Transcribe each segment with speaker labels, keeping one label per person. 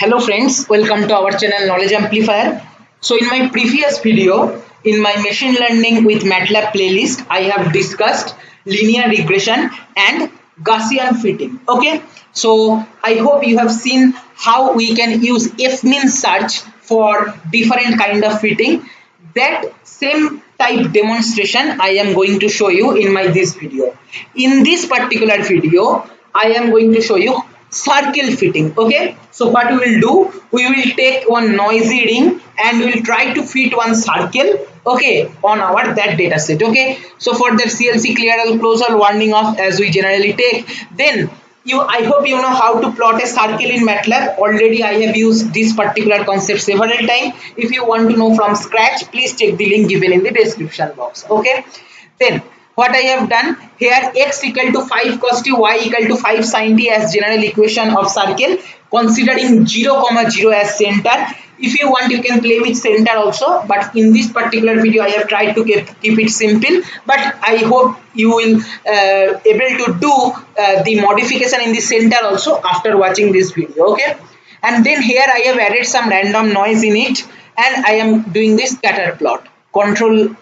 Speaker 1: Hello friends, welcome to our channel Knowledge Amplifier. So in my previous video, in my machine learning with MATLAB playlist, I have discussed linear regression and Gaussian fitting. Okay, so I hope you have seen how we can use fmin search for different kind of fitting. That same type demonstration I am going to show you in my this video. In this particular video, I am going to show you circle fitting. Okay, so what we will do, we will take one noisy ring and we will try to fit one circle, okay, on our that data set. Okay, so for that CLC clear all close all warning off as we generally take. Then I hope you know how to plot a circle in MATLAB. Already I have used this particular concept several times. If you want to know from scratch, please check the link given in the description box. Okay, then what I have done here, x equal to 5 cos t, y equal to 5 sin t as general equation of circle, considering 0, 0 as center. If you want, you can play with center also, but in this particular video I have tried to keep it simple, but I hope you will able to do the modification in the center also after watching this video. Okay, and then here I have added some random noise in it, and I am doing this scatter plot. Control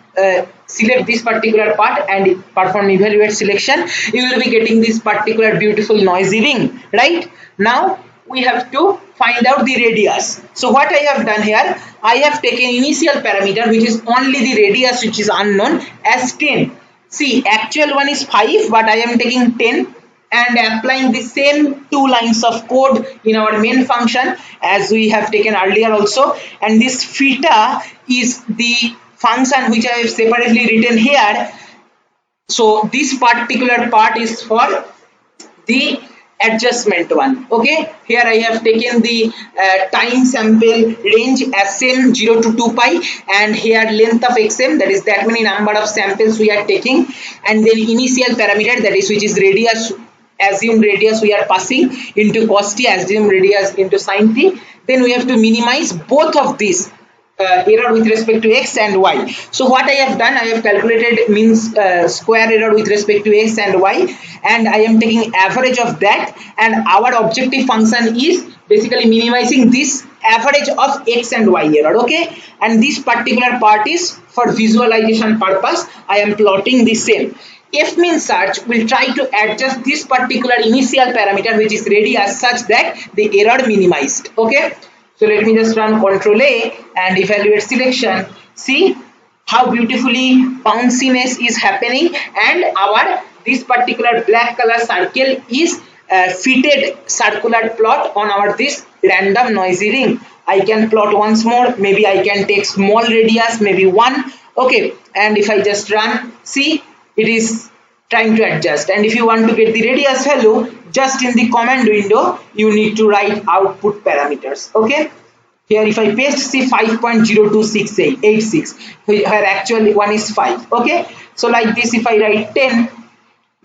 Speaker 1: select this particular part and perform evaluate selection. You will be getting this particular beautiful noisy ring. Right now we have to find out the radius. So what I have done here, I have taken initial parameter which is only the radius, which is unknown, as 10. See, actual one is 5, but I am taking 10 and applying the same two lines of code in our main function as we have taken earlier also. And this theta is the function which I have separately written here. So this particular part is for the adjustment one. Okay, here I have taken the time sample range as same 0 to 2 pi, and here length of xm, that is that many number of samples we are taking, and then initial parameter, that is which is radius, assume radius we are passing into cos t, assume radius into sin t. Then we have to minimize both of these error with respect to x and y. So what I have done, I have calculated means square error with respect to x and y, and I am taking average of that, and our objective function is basically minimizing this average of x and y error. Okay, and this particular part is for visualization purpose. I am plotting the same. Fmin search will try to adjust this particular initial parameter which is radius such that the error minimized. Okay, so let me just run Ctrl A and evaluate selection. See how beautifully bounciness is happening, and our this particular black color circle is fitted circular plot on our this random noisy ring. I can plot once more. Maybe I can take small radius, maybe 1. Okay, and if I just run, see it is trying to adjust. And if you want to get the radius value, just in the command window you need to write output parameters. Okay, here if I paste, see 5.026886, where actually one is 5. Okay, so like this, if I write 10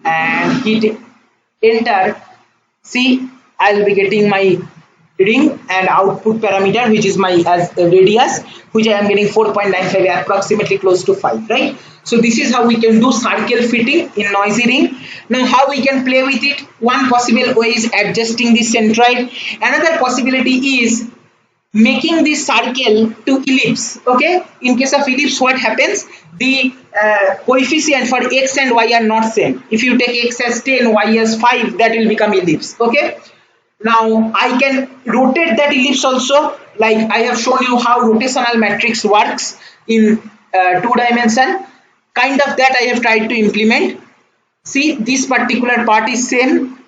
Speaker 1: and hit enter, see I'll be getting my ring and output parameter which is my as radius, which I am getting 4.95, approximately close to 5. Right, so this is how we can do circle fitting in noisy ring. Now how we can play with it, one possible way is adjusting the centroid. Another possibility is making the circle to ellipse. Okay, in case of ellipse, what happens, the coefficient for x and y are not same. If you take x as 10, y as 5, that will become ellipse. Okay, now I can rotate that ellipse also, like I have shown you how rotational matrix works in 2 dimension. Kind of that I have tried to implement. See, this particular part is same,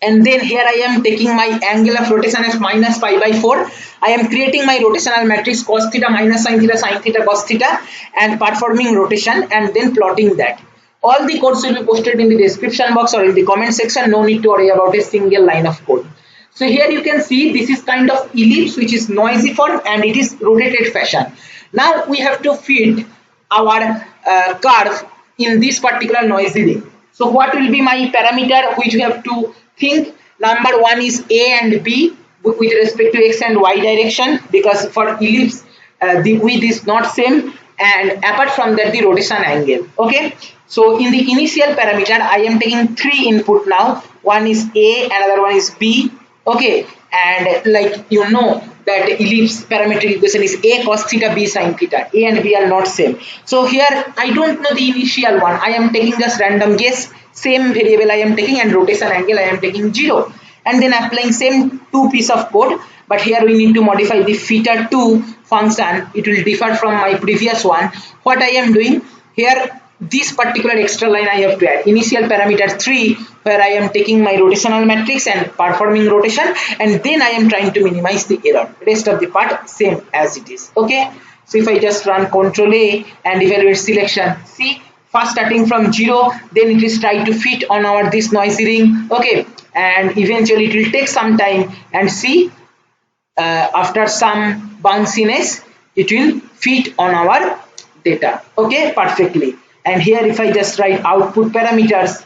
Speaker 1: and then here I am taking my angle of rotation as minus pi by 4. I am creating my rotational matrix cos theta minus sin theta cos theta, and performing rotation and then plotting that. All the codes will be posted in the description box or in the comment section. No need to worry about a single line of code. So here you can see this is kind of ellipse which is noisy form and it is rotated fashion. Now we have to fit our curve in this particular noisy ring. So what will be my parameter which we have to think? Number one is A and B with respect to x and y direction, because for ellipse the width is not same, and apart from that the rotation angle. Okay, so in the initial parameter I am taking 3 input now. One is A, another one is B, Okay, and like you know that ellipse parametric equation is a cos theta b sin theta. A and b are not same. So here I don't know the initial one. I am taking just random guess. Same variable I am taking and rotation angle I am taking 0. And then applying same two piece of code. But here we need to modify the theta 2 function. It will differ from my previous one. What I am doing here, this particular extra line I have to add initial parameter 3, where I am taking my rotational matrix and performing rotation, and then I am trying to minimize the error. Rest of the part same as it is. Okay, so if I just run Ctrl A and evaluate selection, see, first starting from 0, then it is try to fit on our this noisy ring. Okay, and eventually it will take some time, and see, after some bounciness it will fit on our data. Okay, perfectly. And here if I just write output parameters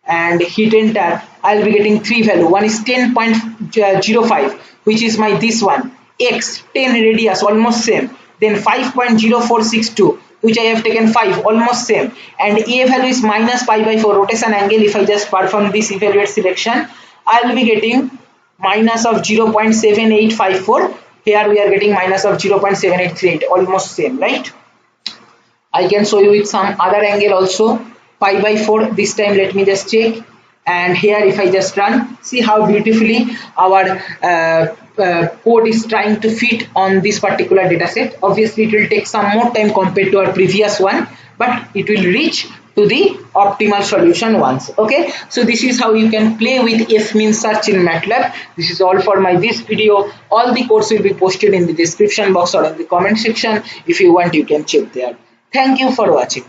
Speaker 1: and hit enter, I'll be getting three value. One is 10.05, which is my this one, x 10 radius, almost same. Then 5.0462, which I have taken 5, almost same. And a value is minus pi by 4 rotation angle. If I just perform this evaluate selection, I'll be getting minus of 0.7854. Here we are getting minus of 0.7838, almost same, right? I can show you with some other angle also, pi by 4. This time let me just check, and here if I just run, see how beautifully our code is trying to fit on this particular data set. Obviously it will take some more time compared to our previous one, but it will reach to the optimal solution once. Okay, so this is how you can play with f-min search in MATLAB. This is all for my this video. All the codes will be posted in the description box or in the comment section. If you want, you can check there. Thank you for watching.